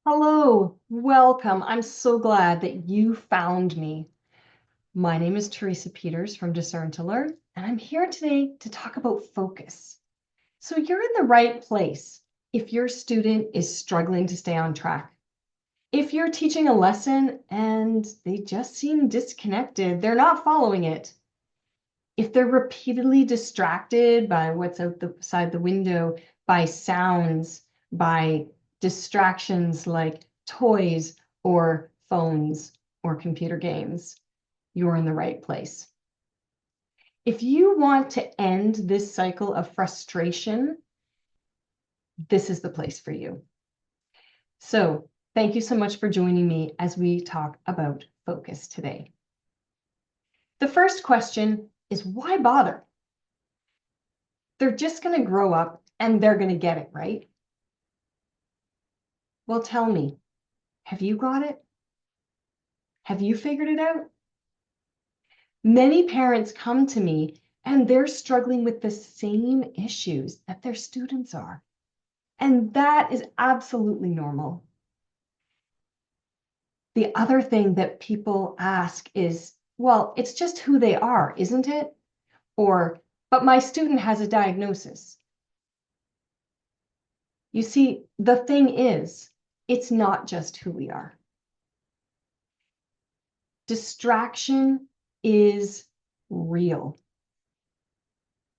Hello, welcome. I'm so glad that you found me. My name is Teresa Peters from Discern to Learn, and I'm here today to talk about focus. So you're in the right place if your student is struggling to stay on track. If you're teaching a lesson and they just seem disconnected, they're not following it. If they're repeatedly distracted by what's outside the window, by sounds, by distractions like toys or phones or computer games, you're in the right place. If you want to end this cycle of frustration, this is the place for you. So, thank you so much for joining me as we talk about focus today. The first question is why bother? They're just going to grow up and they're going to get it, right? Well, tell me, have you got it? Have you figured it out? Many parents come to me and they're struggling with the same issues that their students are. And that is absolutely normal. The other thing that people ask is, well, it's just who they are, isn't it? Or, but my student has a diagnosis. You see, the thing is, it's not just who we are. Distraction is real.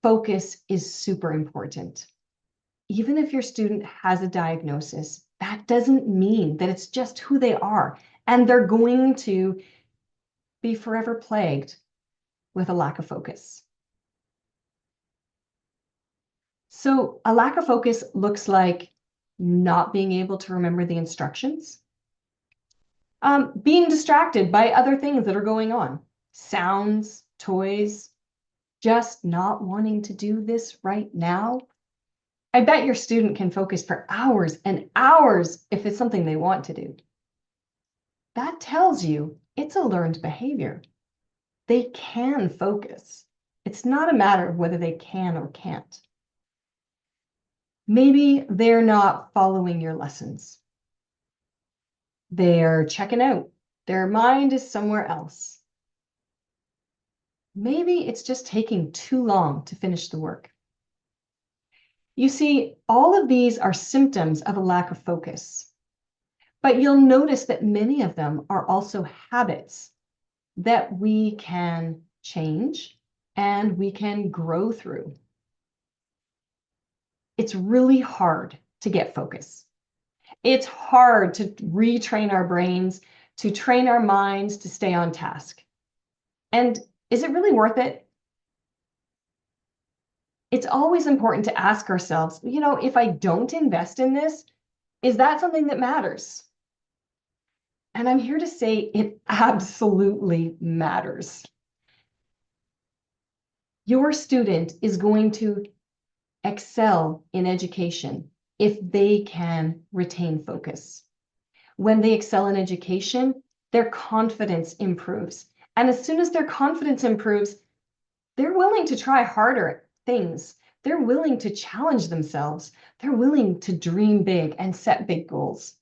Focus is super important. Even if your student has a diagnosis, that doesn't mean that it's just who they are and they're going to be forever plagued with a lack of focus. So a lack of focus looks like not being able to remember the instructions, being distracted by other things that are going on, sounds, toys, just not wanting to do this right now. I bet your student can focus for hours and hours if it's something they want to do. That tells you it's a learned behavior. They can focus. It's not a matter of whether they can or can't. Maybe they're not following your lessons. They're checking out. Their mind is somewhere else. Maybe it's just taking too long to finish the work. You see, all of these are symptoms of a lack of focus, but you'll notice that many of them are also habits that we can change and we can grow through. It's really hard to get focus. It's hard to retrain our brains, to train our minds to stay on task. And is it really worth it? It's always important to ask ourselves, if I don't invest in this, is that something that matters? And I'm here to say it absolutely matters. Your student is going to excel in education if they can retain focus. When they excel in education, their confidence improves. And as soon as their confidence improves, they're willing to try harder things. They're willing to challenge themselves. They're willing to dream big and set big goals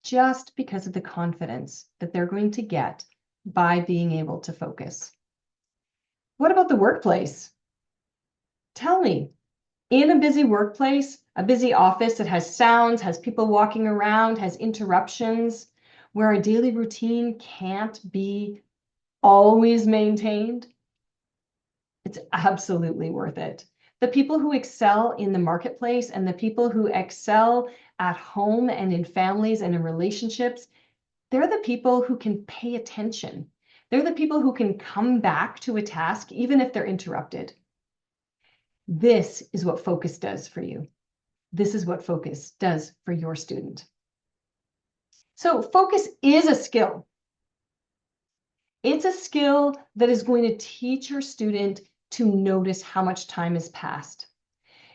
just because of the confidence that they're going to get by being able to focus. What about the workplace? Tell me, in a busy workplace, a busy office that has sounds, has people walking around, has interruptions, where our daily routine can't be always maintained, it's absolutely worth it. The people who excel in the marketplace and the people who excel at home and in families and in relationships, they're the people who can pay attention. They're the people who can come back to a task even if they're interrupted. This is what focus does for you. This is what focus does for your student. So focus is a skill. It's a skill that is going to teach your student to notice how much time has passed.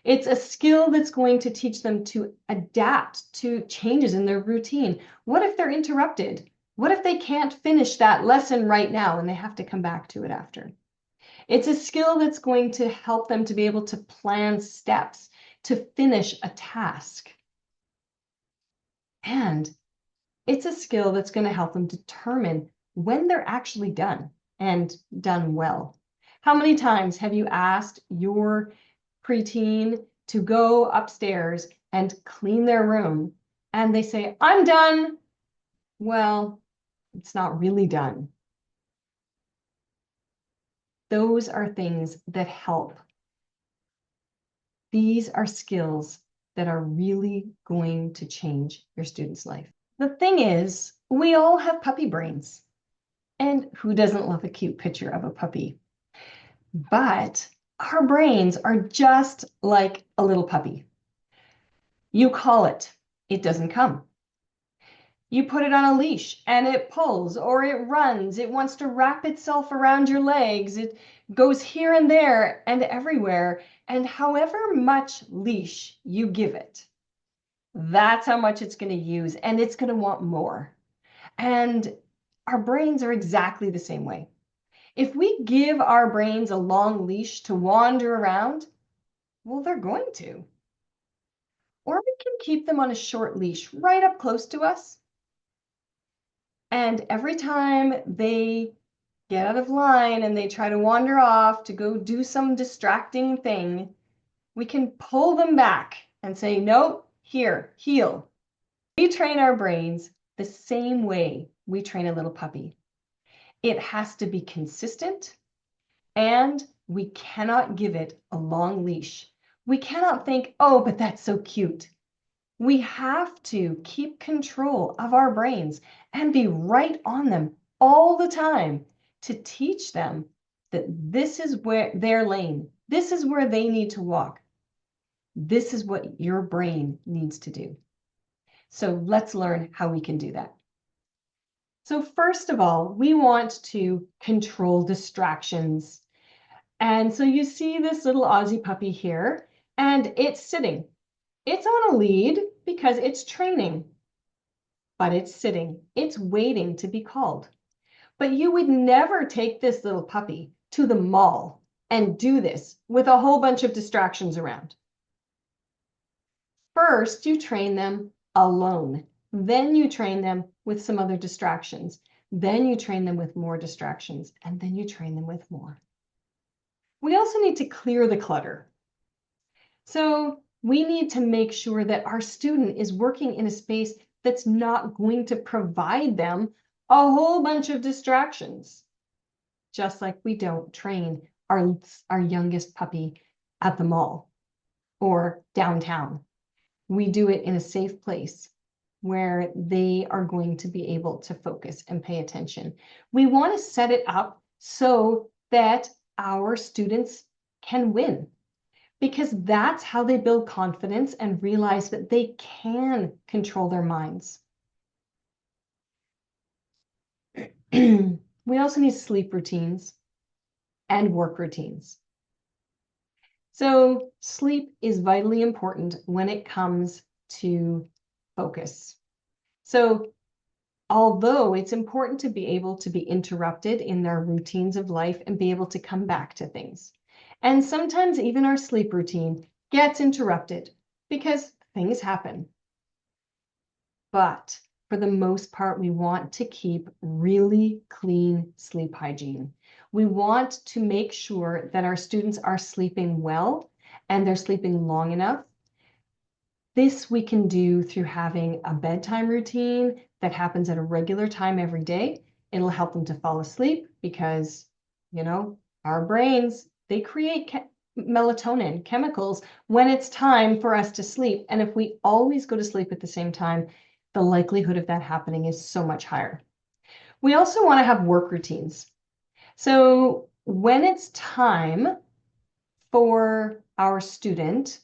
It's a skill that's going to teach them to adapt to changes in their routine. What if they're interrupted? What if they can't finish that lesson right now and they have to come back to it after? It's a skill that's going to help them to be able to plan steps to finish a task. And it's a skill that's going to help them determine when they're actually done and done well. How many times have you asked your preteen to go upstairs and clean their room and they say, "I'm done"? Well, it's not really done. Those are things that help. These are skills that are really going to change your student's life. The thing is, we all have puppy brains. And who doesn't love a cute picture of a puppy? But our brains are just like a little puppy. You call it, it doesn't come. You put it on a leash and it pulls or it runs. It wants to wrap itself around your legs. It goes here and there and everywhere. And however much leash you give it, that's how much it's going to use, and it's going to want more. And our brains are exactly the same way. If we give our brains a long leash to wander around, well, they're going to. Or we can keep them on a short leash right up close to us. And every time they get out of line and they try to wander off to go do some distracting thing, we can pull them back and say, "Nope, here, heel." We train our brains the same way we train a little puppy. It has to be consistent, and we cannot give it a long leash. We cannot think, "Oh, but that's so cute." We have to keep control of our brains and be right on them all the time to teach them that this is where their lane, this is where they need to walk. This is what your brain needs to do. So let's learn how we can do that. So first of all, we want to control distractions. And so you see this little Aussie puppy here, and it's sitting. It's on a lead because it's training, but it's sitting. It's waiting to be called. But you would never take this little puppy to the mall and do this with a whole bunch of distractions around. First, you train them alone. Then you train them with some other distractions. Then you train them with more distractions, and then you train them with more. We also need to clear the clutter. So we need to make sure that our student is working in a space that's not going to provide them a whole bunch of distractions. Just like we don't train our youngest puppy at the mall or downtown. We do it in a safe place where they are going to be able to focus and pay attention. We want to set it up so that our students can win, because that's how they build confidence and realize that they can control their minds. We also need sleep routines and work routines. So sleep is vitally important when it comes to focus. So although it's important to be able to be interrupted in their routines of life and be able to come back to things. And sometimes even our sleep routine gets interrupted because things happen. But for the most part, we want to keep really clean sleep hygiene. We want to make sure that our students are sleeping well and they're sleeping long enough. This we can do through having a bedtime routine that happens at a regular time every day. It'll help them to fall asleep because, our brains, they create melatonin chemicals when it's time for us to sleep. And if we always go to sleep at the same time, the likelihood of that happening is so much higher. We also want to have work routines. So when it's time for our student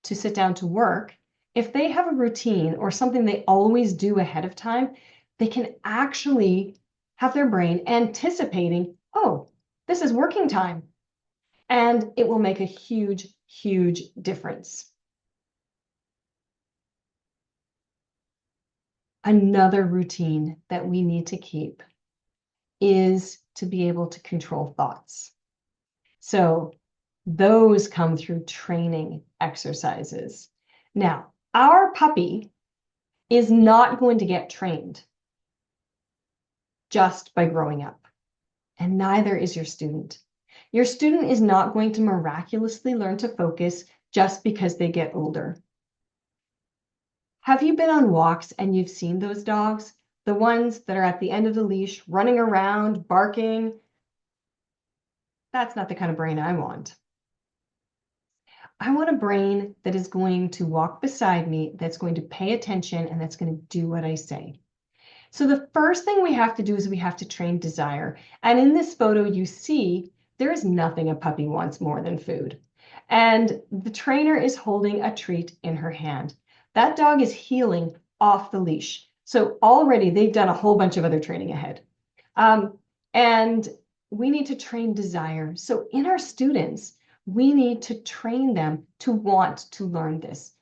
to sit down to work, if they have a routine or something they always do ahead of time, they can actually have their brain anticipating, "Oh, this is working time." And it will make a huge, huge difference. Another routine that we need to keep is to be able to control thoughts. So those come through training exercises. Now, our puppy is not going to get trained just by growing up, and neither is your student. Your student is not going to miraculously learn to focus just because they get older. Have you been on walks and you've seen those dogs? The ones that are at the end of the leash, running around, barking? That's not the kind of brain I want. I want a brain that is going to walk beside me, that's going to pay attention, and that's going to do what I say. So the first thing we have to do is we have to train desire. And in this photo, you see there is nothing a puppy wants more than food. And the trainer is holding a treat in her hand. That dog is heeling off the leash. So already they've done a whole bunch of other training ahead. And we need to train desire. So in our students, we need to train them to want to learn this.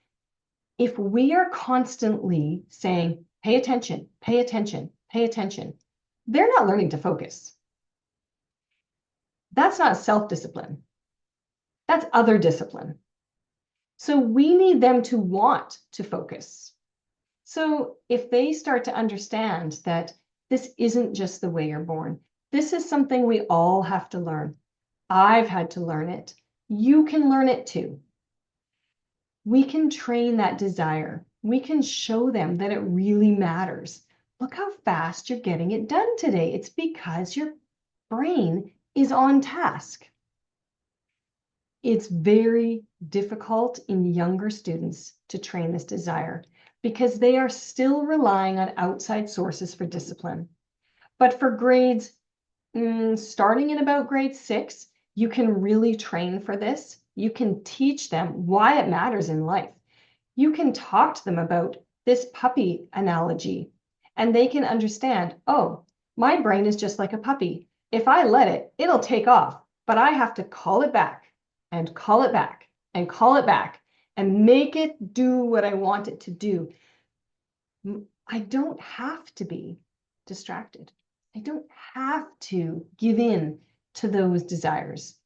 If we are constantly saying, pay attention, pay attention, pay attention, they're not learning to focus. That's not self-discipline. That's other discipline. So we need them to want to focus. So if they start to understand that this isn't just the way you're born, this is something we all have to learn. I've had to learn it. You can learn it too. We can train that desire. We can show them that it really matters. Look how fast you're getting it done today. It's because your brain is on task. It's very difficult in younger students to train this desire because they are still relying on outside sources for discipline. But for grades, starting in about grade 6, you can really train for this. You can teach them why it matters in life. You can talk to them about this puppy analogy, and they can understand, oh, my brain is just like a puppy. If I let it, it'll take off, but I have to call it back and call it back and call it back and make it do what I want it to do. I don't have to be distracted. I don't have to give in to those desires.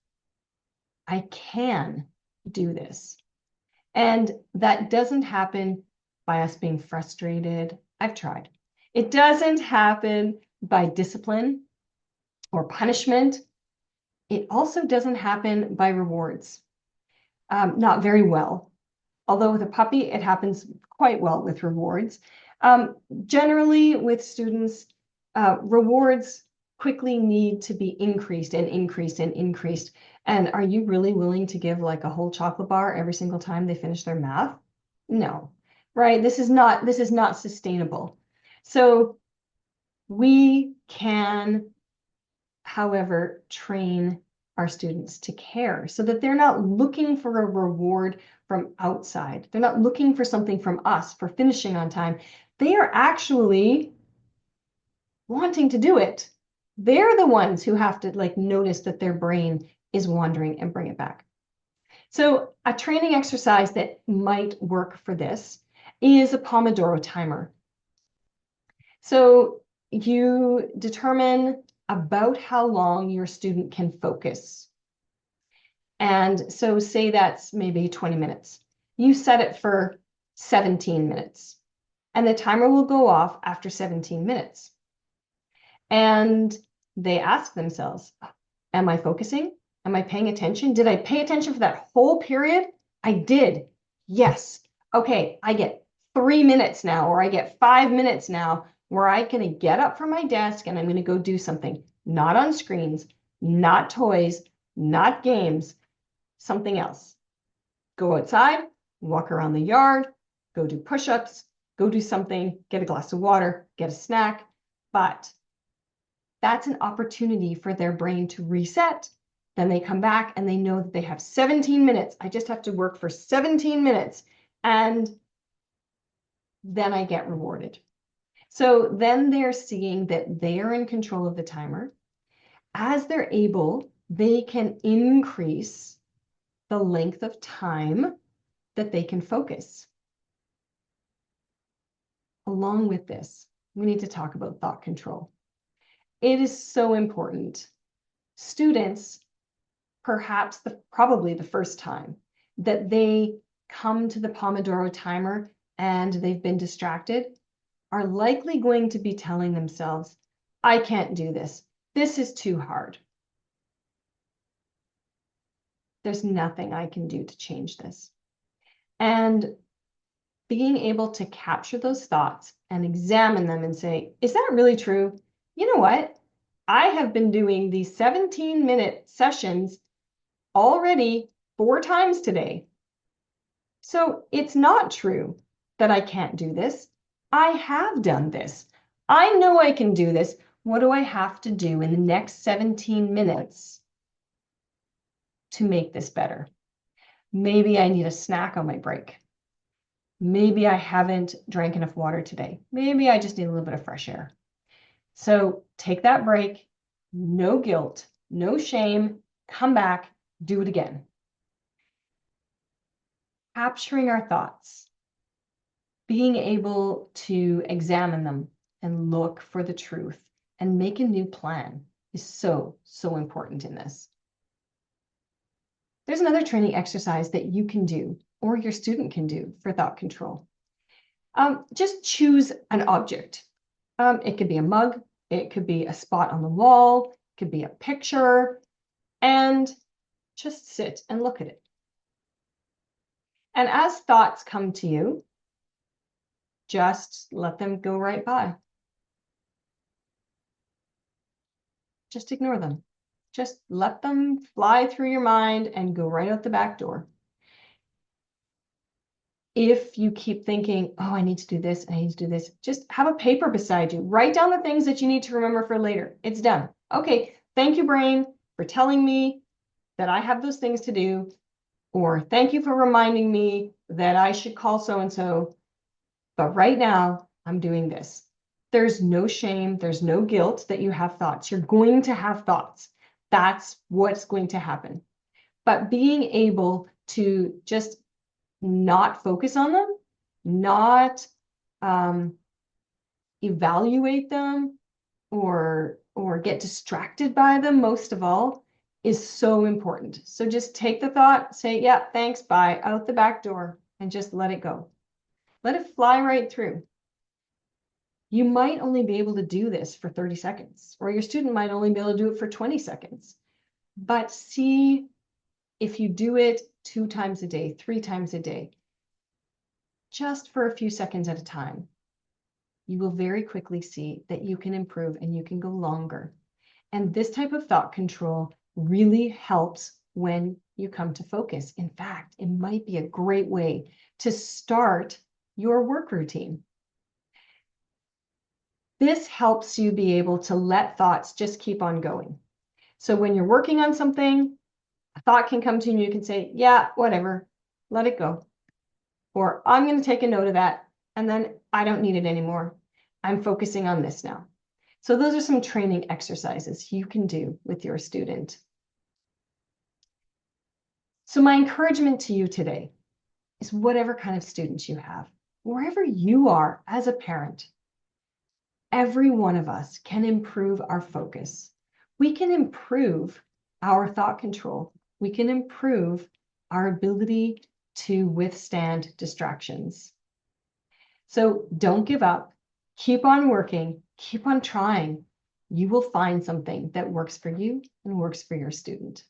I can do this. And that doesn't happen by us being frustrated. I've tried. It doesn't happen by discipline or punishment. It also doesn't happen by rewards. Not very well. Although with a puppy, it happens quite well with rewards. Generally, with students, rewards quickly need to be increased and increased and increased. And are you really willing to give like a whole chocolate bar every single time they finish their math? No, right? This is not sustainable. So we can, however, train our students to care so that they're not looking for a reward from outside. They're not looking for something from us for finishing on time. They are actually wanting to do it. They're the ones who have to like notice that their brain is wandering and bring it back. So a training exercise that might work for this is a Pomodoro timer. So you determine about how long your student can focus. And so say that's maybe 20 minutes. You set it for 17 minutes, and the timer will go off after 17 minutes. And they ask themselves, am I focusing? Am I paying attention? Did I pay attention for that whole period? I did. Yes. Okay, I get 3 minutes now, or I get 5 minutes now where I'm going to get up from my desk and I'm going to go do something, not on screens, not toys, not games, something else. Go outside, walk around the yard, go do push-ups, go do something, get a glass of water, get a snack. But that's an opportunity for their brain to reset. Then they come back and they know that they have 17 minutes. I just have to work for 17 minutes and then I get rewarded. So then they're seeing that they are in control of the timer. As they're able, they can increase the length of time that they can focus. Along with this, we need to talk about thought control. It is so important. Students, perhaps probably the first time that they come to the Pomodoro timer, and they've been distracted are likely going to be telling themselves, I can't do this. This is too hard. There's nothing I can do to change this. And being able to capture those thoughts and examine them and say, is that really true? You know what? I have been doing these 17-minute sessions already 4 times today. So it's not true that I can't do this. I have done this. I know I can do this. What do I have to do in the next 17 minutes to make this better? Maybe I need a snack on my break. Maybe I haven't drank enough water today. Maybe I just need a little bit of fresh air. So take that break, no guilt, no shame, come back, do it again. Capturing our thoughts, being able to examine them and look for the truth and make a new plan is so, so important in this. There's another training exercise that you can do or your student can do for thought control. Just choose an object. It could be a mug, it could be a spot on the wall, it could be a picture, and just sit and look at it. And as thoughts come to you, just let them go right by. Just ignore them. Just let them fly through your mind and go right out the back door. If you keep thinking, oh, I need to do this, I need to do this, just have a paper beside you. Write down the things that you need to remember for later. It's done. Okay, thank you, brain, for telling me that I have those things to do, or thank you for reminding me that I should call so-and-so, but right now I'm doing this. There's no shame, there's no guilt that you have thoughts. You're going to have thoughts. That's what's going to happen. But being able to just not focus on them, not evaluate them or get distracted by them, most of all, is so important. So just take the thought, say, yeah, thanks, bye, out the back door, and just let it go. Let it fly right through. You might only be able to do this for 30 seconds, or your student might only be able to do it for 20 seconds. But see if you do it 2 times a day, 3 times a day, just for a few seconds at a time, you will very quickly see that you can improve and you can go longer. And this type of thought control really helps when you come to focus. In fact, it might be a great way to start your work routine. This helps you be able to let thoughts just keep on going. So when you're working on something, a thought can come to you and you can say, yeah, whatever, let it go. Or I'm going to take a note of that, and then I don't need it anymore. I'm focusing on this now. So those are some training exercises you can do with your student. So my encouragement to you today is whatever kind of students you have, wherever you are as a parent, every one of us can improve our focus. We can improve our thought control. We can improve our ability to withstand distractions. So don't give up. Keep on working. Keep on trying. You will find something that works for you and works for your student.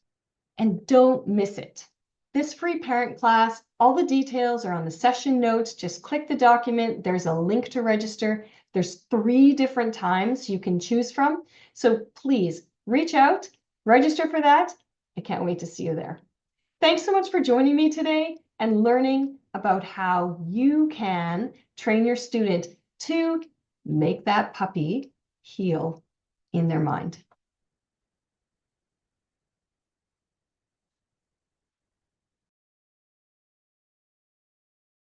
And don't miss it. This free parent class, all the details are on the session notes. Just click the document. There's a link to register. There's 3 different times you can choose from. So please reach out, register for that. I can't wait to see you there. Thanks so much for joining me today and learning about how you can train your student to make that puppy heal in their mind.